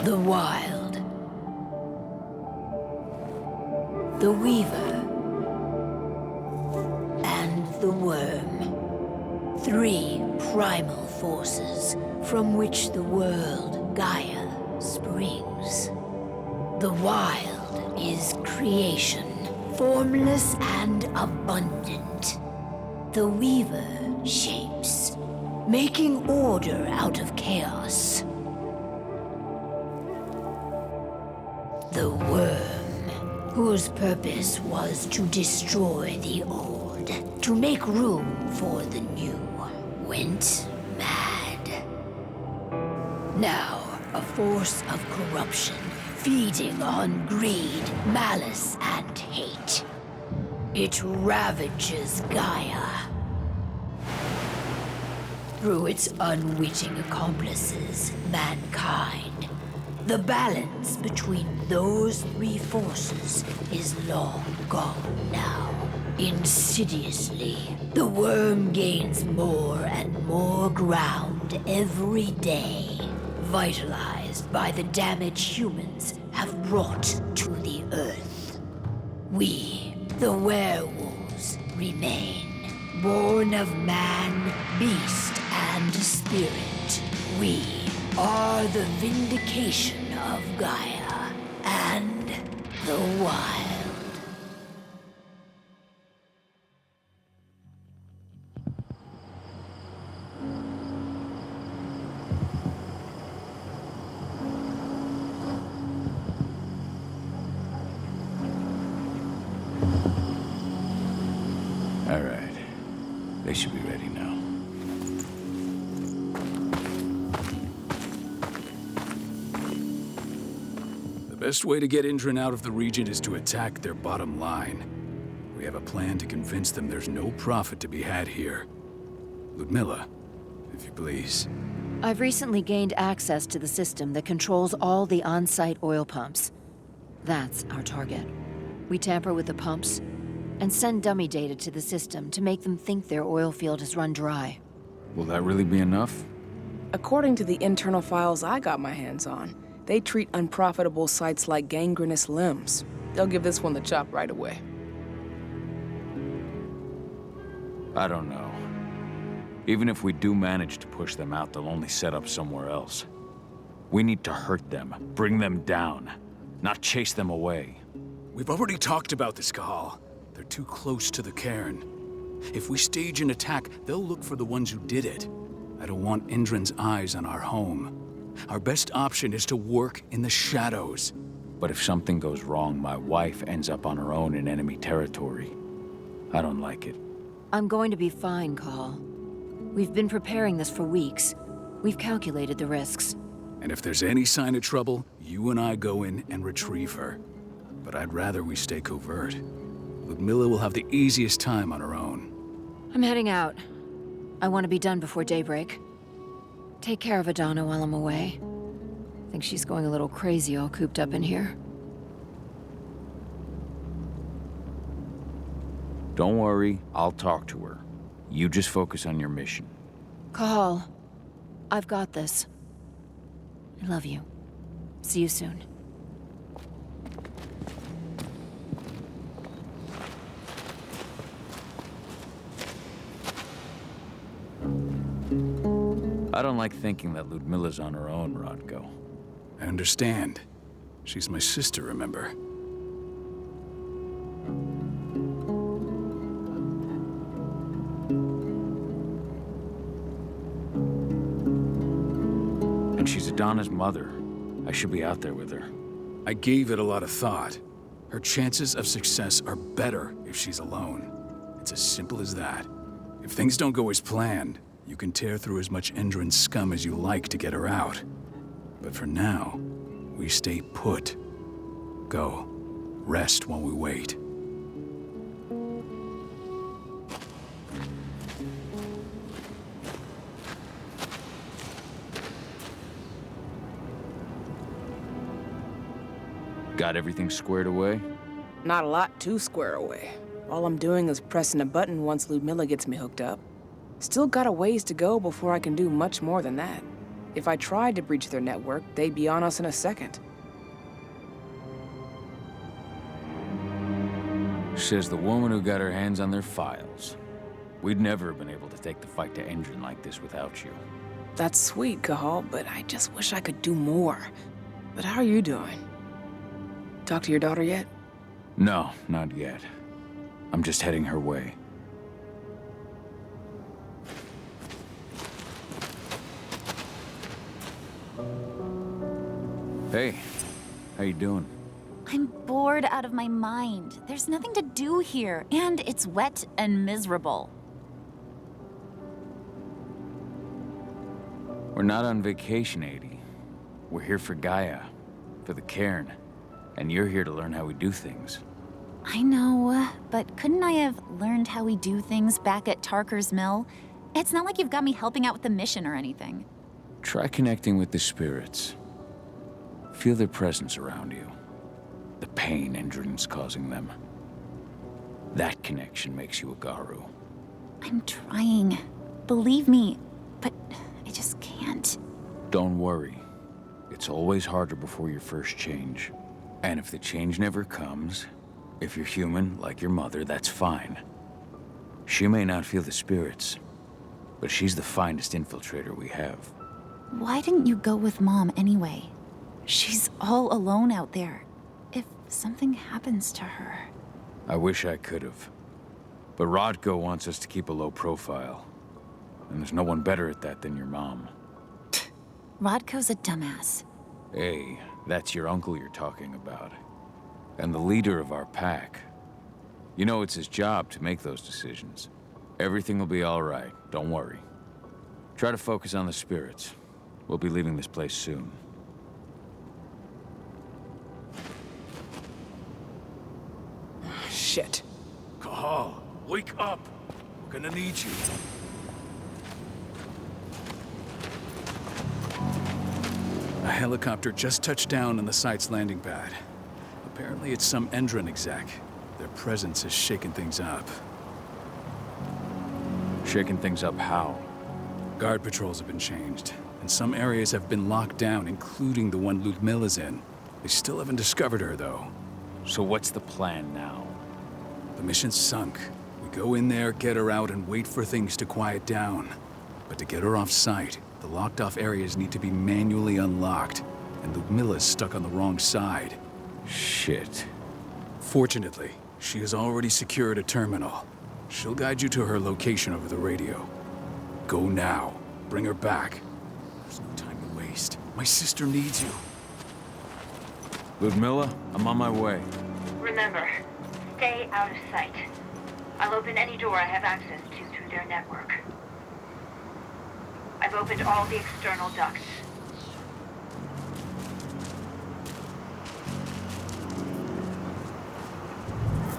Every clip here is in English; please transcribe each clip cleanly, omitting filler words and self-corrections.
The Wild. The Weaver. And the Worm. 3 primal forces from which the world, Gaia, springs. The Wild is creation, formless and abundant. The Weaver shapes, making order out of chaos. The Worm, whose purpose was to destroy the old, to make room for the new, went mad. Now, a force of corruption, feeding on greed, malice, and hate. It ravages Gaia. Through its unwitting accomplices, mankind, the balance between those 3 forces is long gone now. Insidiously, the Worm gains more and more ground every day, vitalized by the damage humans have brought to the Earth. We, the werewolves, remain, born of man, beast, and spirit. We are the vindication of Gaia and the Wild. All right. They should be ready now. The best way to get Indran out of the region is to attack their bottom line. We have a plan to convince them there's no profit to be had here. Ludmilla, if you please. I've recently gained access to the system that controls all the on-site oil pumps. That's our target. We tamper with the pumps and send dummy data to the system to make them think their oil field has run dry. Will that really be enough? According to the internal files I got my hands on, they treat unprofitable sites like gangrenous limbs. They'll give this one the chop right away. I don't know. Even if we do manage to push them out, they'll only set up somewhere else. We need to hurt them, bring them down, not chase them away. We've already talked about this, Kahal. They're too close to the cairn. If we stage an attack, they'll look for the ones who did it. I don't want Indran's eyes on our home. Our best option is to work in the shadows. But if something goes wrong, my wife ends up on her own in enemy territory. I don't like it. I'm going to be fine, Call. We've been preparing this for weeks. We've calculated the risks. And if there's any sign of trouble, you and I go in and retrieve her. But I'd rather we stay covert. Ludmilla will have the easiest time on her own. I'm heading out. I want to be done before daybreak. Take care of Adana while I'm away. Think she's going a little crazy all cooped up in here. Don't worry, I'll talk to her. You just focus on your mission. Call. I've got this. I love you. See you soon. I don't like thinking that Ludmilla's on her own, Rodko. I understand. She's my sister, remember? And she's Adana's mother. I should be out there with her. I gave it a lot of thought. Her chances of success are better if she's alone. It's as simple as that. If things don't go as planned, you can tear through as much Indran scum as you like to get her out. But for now, we stay put. Go. Rest while we wait. Got everything squared away? Not a lot to square away. All I'm doing is pressing a button once Ludmilla gets me hooked up. Still got a ways to go before I can do much more than that. If I tried to breach their network, they'd be on us in a second. Says the woman who got her hands on their files. We'd never have been able to take the fight to Endron like this without you. That's sweet, Cahal, but I just wish I could do more. But how are you doing? Talk to your daughter yet? No, not yet. I'm just heading her way. Hey, how you doing? I'm bored out of my mind. There's nothing to do here, and it's wet and miserable. We're not on vacation, Adie. We're here for Gaia, for the cairn, and you're here to learn how we do things. I know, but couldn't I have learned how we do things back at Tarker's Mill? It's not like you've got me helping out with the mission or anything. Try connecting with the spirits. Feel their presence around you. The pain Endron's causing them. That connection makes you a Garu. I'm trying. Believe me, but I just can't. Don't worry. It's always harder before your first change. And if the change never comes, if you're human, like your mother, that's fine. She may not feel the spirits, but she's the finest infiltrator we have. Why didn't you go with Mom anyway? She's all alone out there. If something happens to her... I wish I could have. But Rodko wants us to keep a low profile. And there's no one better at that than your mom. Rodko's a dumbass. Hey, that's your uncle you're talking about. And the leader of our pack. You know it's his job to make those decisions. Everything will be all right, don't worry. Try to focus on the spirits. We'll be leaving this place soon. Shit. Cahal, wake up! We're gonna need you. A helicopter just touched down on the site's landing pad. Apparently it's some Endron exec. Their presence has shaken things up. Shaking things up how? Guard patrols have been changed, and some areas have been locked down, including the one Ludmilla's in. They still haven't discovered her, though. So what's the plan now? The mission's sunk. We go in there, get her out, and wait for things to quiet down. But to get her off-site, the locked-off areas need to be manually unlocked, and Ludmilla's stuck on the wrong side. Shit. Fortunately, she has already secured a terminal. She'll guide you to her location over the radio. Go now. Bring her back. There's no time to waste. My sister needs you. Ludmilla, I'm on my way. Remember, stay out of sight. I'll open any door I have access to through their network. I've opened all the external ducts.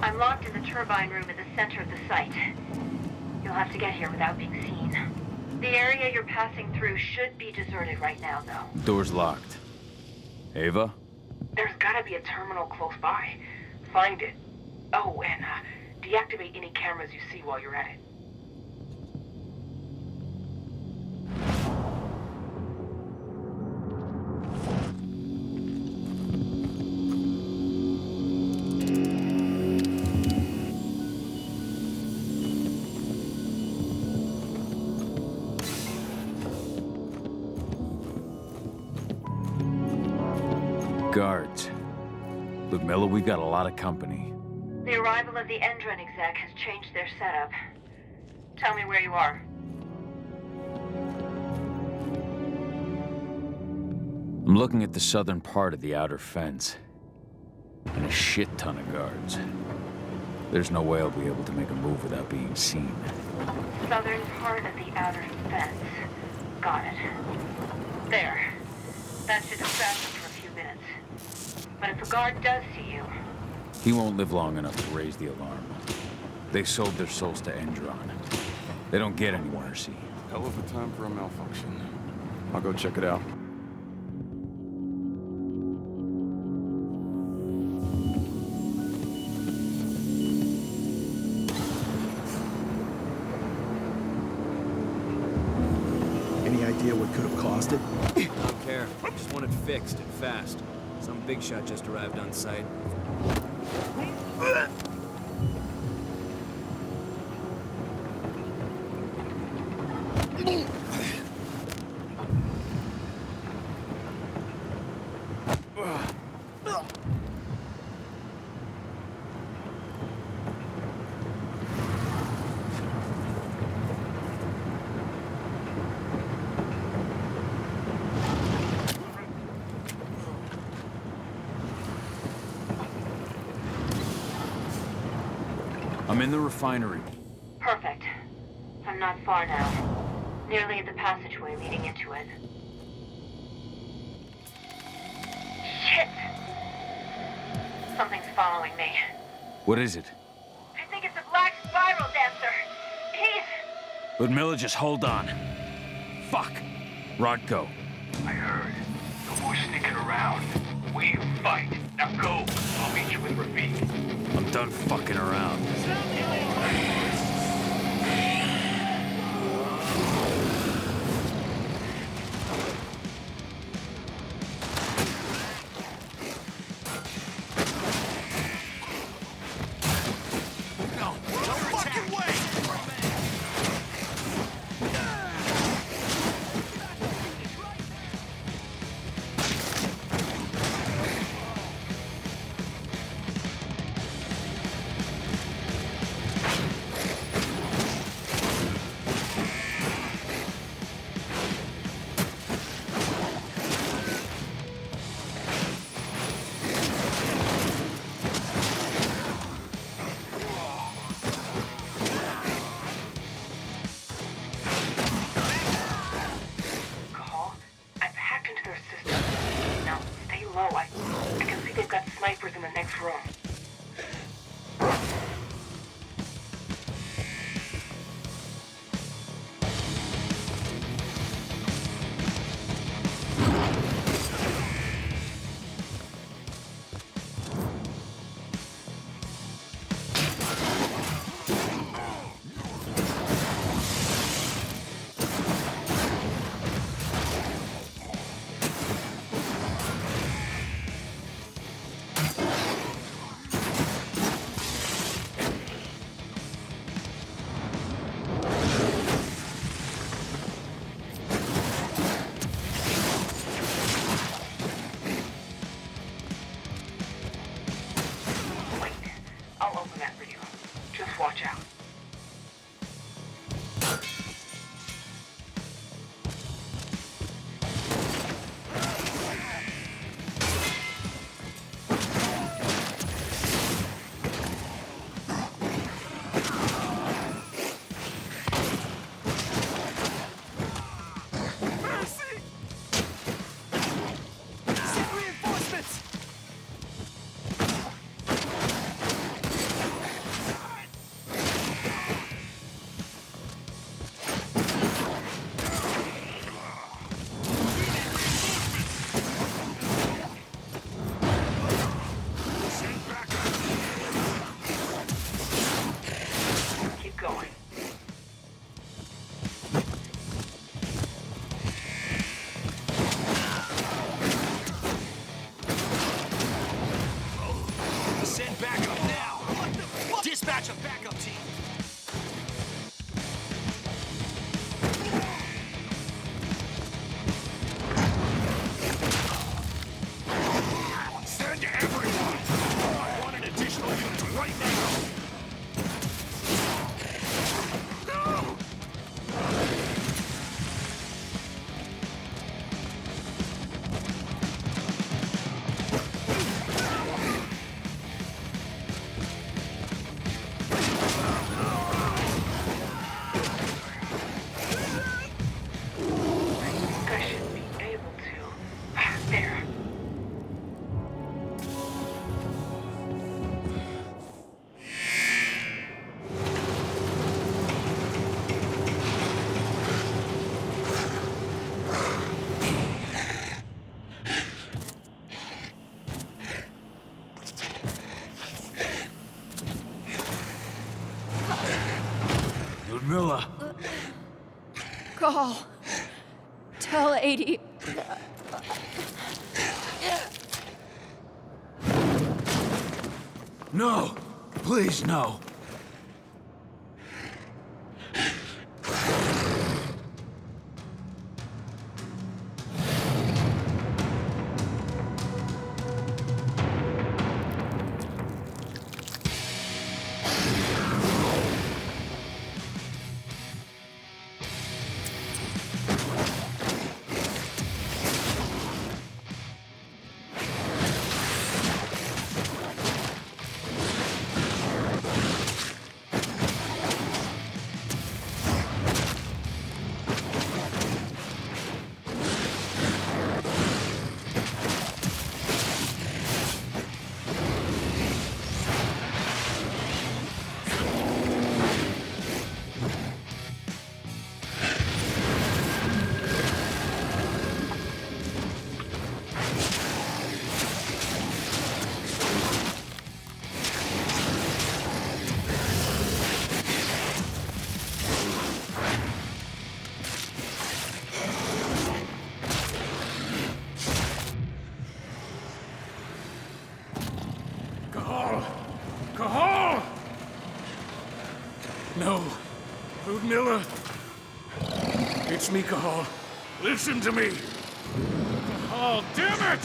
I'm locked in the turbine room at the center of the site. You'll have to get here without being seen. The area you're passing through should be deserted right now, though. Door's locked. Ava? There's gotta be a terminal close by. Find it. Oh, and deactivate any cameras you see while you're at it. Guards. Ludmilla, we've got a lot of company. The arrival of the Endron exec has changed their setup. Tell me where you are. I'm looking at the southern part of the outer fence. And a shit ton of guards. There's no way I'll be able to make a move without being seen. Southern part of the outer fence. Got it. There. That should distract them for a few minutes. But if a guard does see you... He won't live long enough to raise the alarm. They sold their souls to Endron. They don't get any mercy. Hell of a time for a malfunction. I'll go check it out. Any idea what could have caused it? Don't care. Just want it fixed and fast. Some big shot just arrived on site. I'm in the refinery. Perfect. I'm not far now. Nearly at the passageway leading into it. Shit! Something's following me. What is it? I think it's a black spiral dancer. He's... Ludmilla, just hold on. Fuck! Rodko. I heard. No more sneaking around. We fight. Now go. I'll meet you with Rafik. I'm done fucking around. Ludmilla! Call. Tell 80. No! Please, no! No. Ludmilla. It's me, Cahal. Listen to me. Cahal, damn it!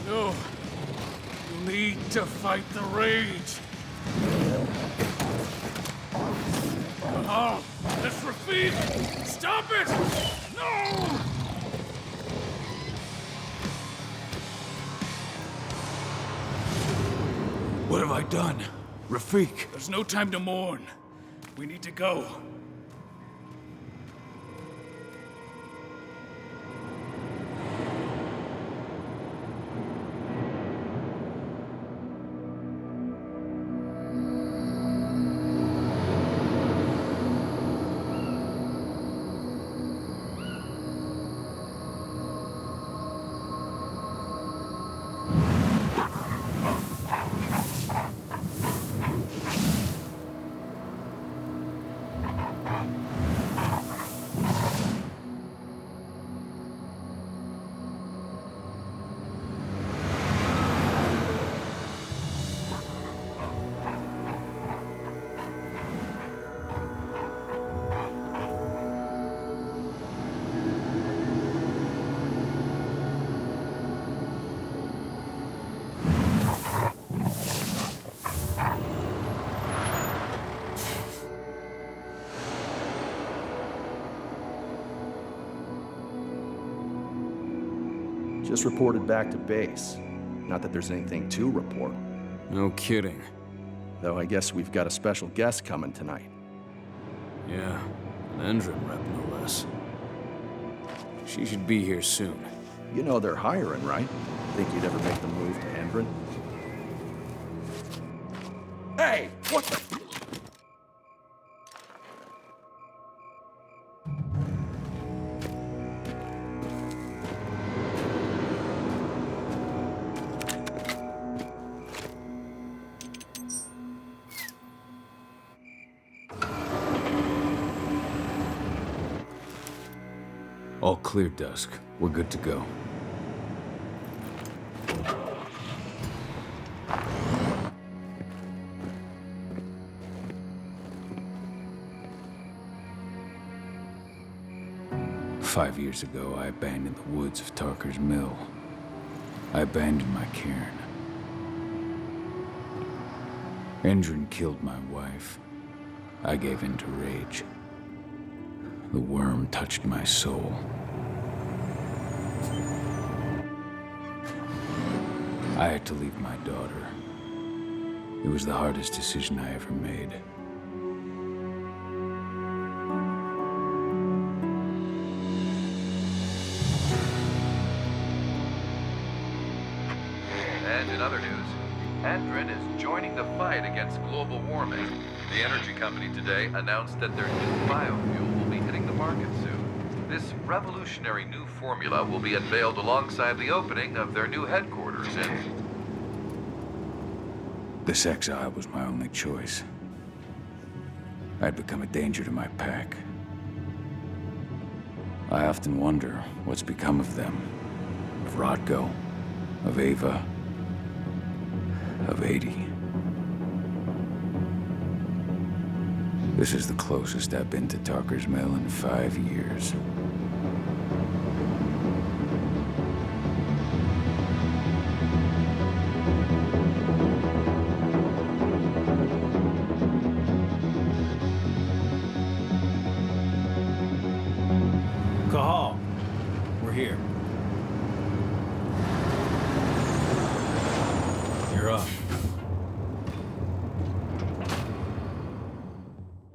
No. You need to fight the rage. Cahal, that's Rafid! Stop it! No! What have I done? Rafik! There's no time to mourn. We need to go. Just reported back to base. Not that there's anything to report. No kidding. Though I guess we've got a special guest coming tonight. Yeah, an Endron rep, no less. She should be here soon. You know they're hiring, right? Think you'd ever make the move to Endron? Hey! What the... All clear, Dusk. We're good to go. Five years ago, I abandoned the woods of Tarker's Mill. I abandoned my cairn. Endron killed my wife. I gave in to rage. The worm touched my soul. I had to leave my daughter. It was the hardest decision I ever made. And in other news, Endron is joining the fight against global warming. The energy company today announced that their new biofuel will be hitting the market soon. This revolutionary new formula will be unveiled alongside the opening of their new headquarters in... This exile was my only choice. I'd become a danger to my pack. I often wonder what's become of them. Of Rodko, of Ava, of 80. This is the closest I've been to Talker's Mill in 5 years. Cahal, we're here.